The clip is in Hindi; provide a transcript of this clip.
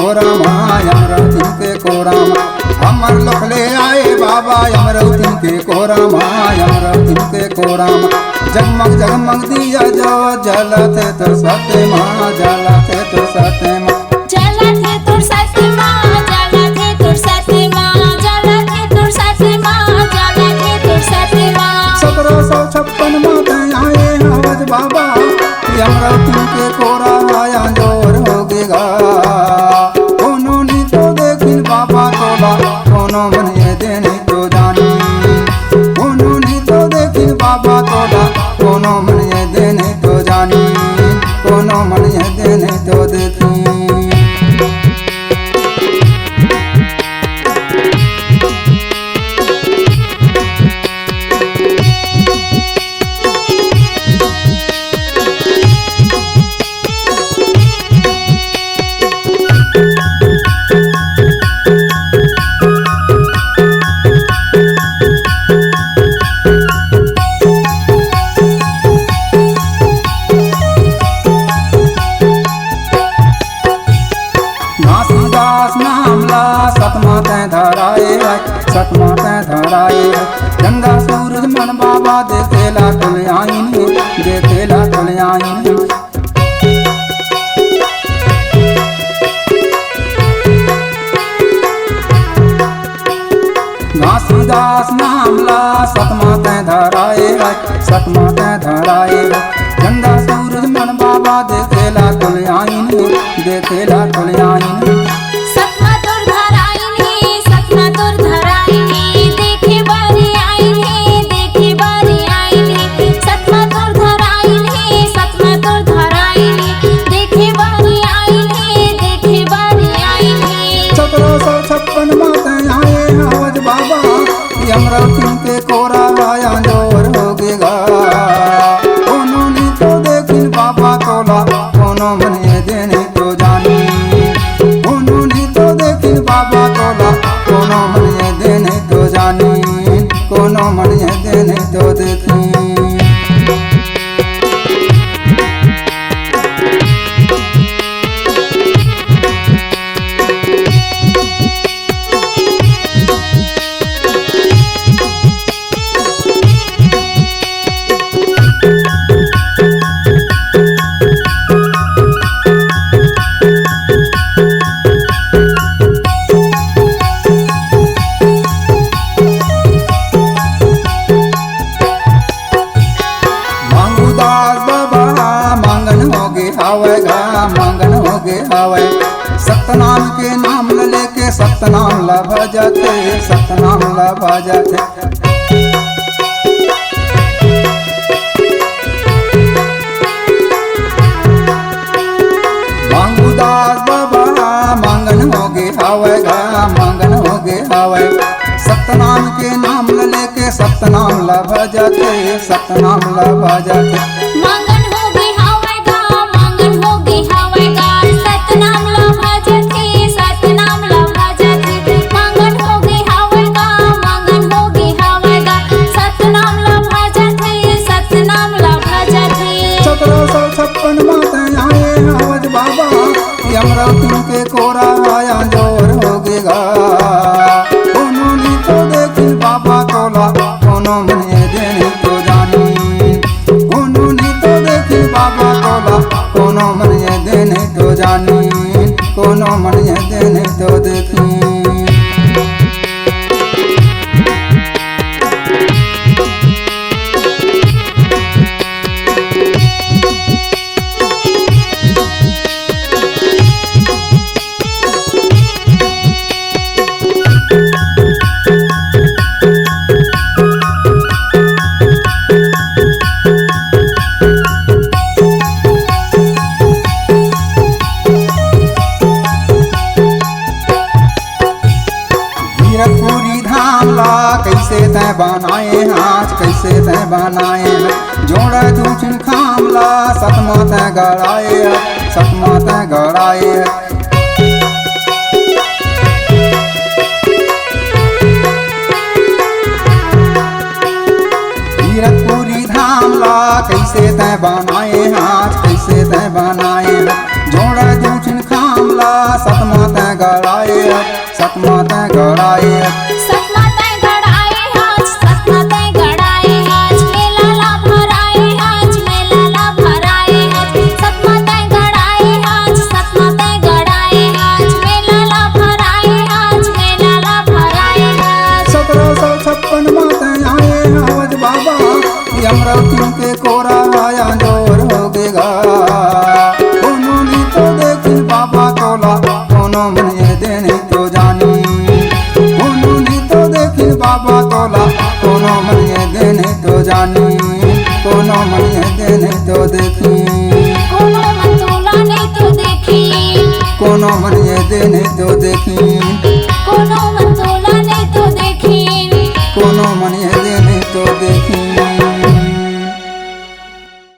कोरामा अमरावती के कोरामा हमर लोखले आए बाबा अमरावती के कोरामा अमरावती के कोरामा जगमग जगमग दिया जो जलते तो सते माँ जलते तो सते माँ जलते तो सते माँ जलते तो सते माँ जलते तो सते माँ जलते तो सते माँ 1756 में आए हवज बाबा अमरावती के कोरामा जोर हो गएगा कोनो नी तो देखिन बाबा तोला कोनो बनिए देने तो जानी कोनो नी तो देखिन बाबा तोला कोनो बनिए देने तो जानी कोनो बनिए देने तो देखी सतमाते धराए गंगा सूरज मन बाबा देखेला कल्याणी देखेला कल्याणी घासीदास नामला सतमाते धराए गंगा सूरज मन बाबा देखेला कल्याणी देखेला कल्याणी अमरावती के कोरामा जोर हो गएगा कोनो नी तो देखिन बाबा तोला कोनो बनिए देने तो जानी कोनो नी तो देखिन बाबा तोला कोनो बनिए देने तो जानी कोनो बनिए देने तो देखी मांगन हो गे हवे सतनाम के नाम लेके सतनाम ला भजते सतनाम ला भजते मांगुदास बाबा मांगन हो गे हवे सतनाम के नाम लेके सतनाम ला भजते सतनाम ला भजते अमरावती के कोरामा जोर हो गएगा कोनो नी तो देखिन बाबा तोला कोनो बनिए देने तो जानी कोनो नी तो देखिन बाबा तोला कोनो बनिए देने तो जानी कोनो बनिए देने तो देखी कैसे तय बनाए हाथ कैसे तय बनाए जोड़ा दूचन खामला सतमा तय गड़ाए कीरतपुरी धामला कैसे तय बनाए हाथ कैसे तय बनाए जोड़ा दूचन खामला सतमा तय गड़ाए सतमा तय गड़ाए सतमाते गड़ाए आज सतमाते गड़ाए आज मेला ला भराए आज मेला ला भराए आज सतमाते गड़ाए आज सतमाते गड़ाए आज मेला ला भराए आज मेला ला भराए आज 1756 माते आए हवज बाबा अमरावती के कोरा आया जोर हो गेगा कोनो नी तो देखी बाबा तोला कोनो मन ये देने तो जानी कोनो नी तो देखी बाबा तोला कोनो मन ये देने तो जानी कोनो मन ये देने तो देखी कोनो मंतोला नहीं तो देखी कोनो मन ये देने तो देखी कोनो मंतोला नहीं तो देखी कोनो मन ये देने तो देखी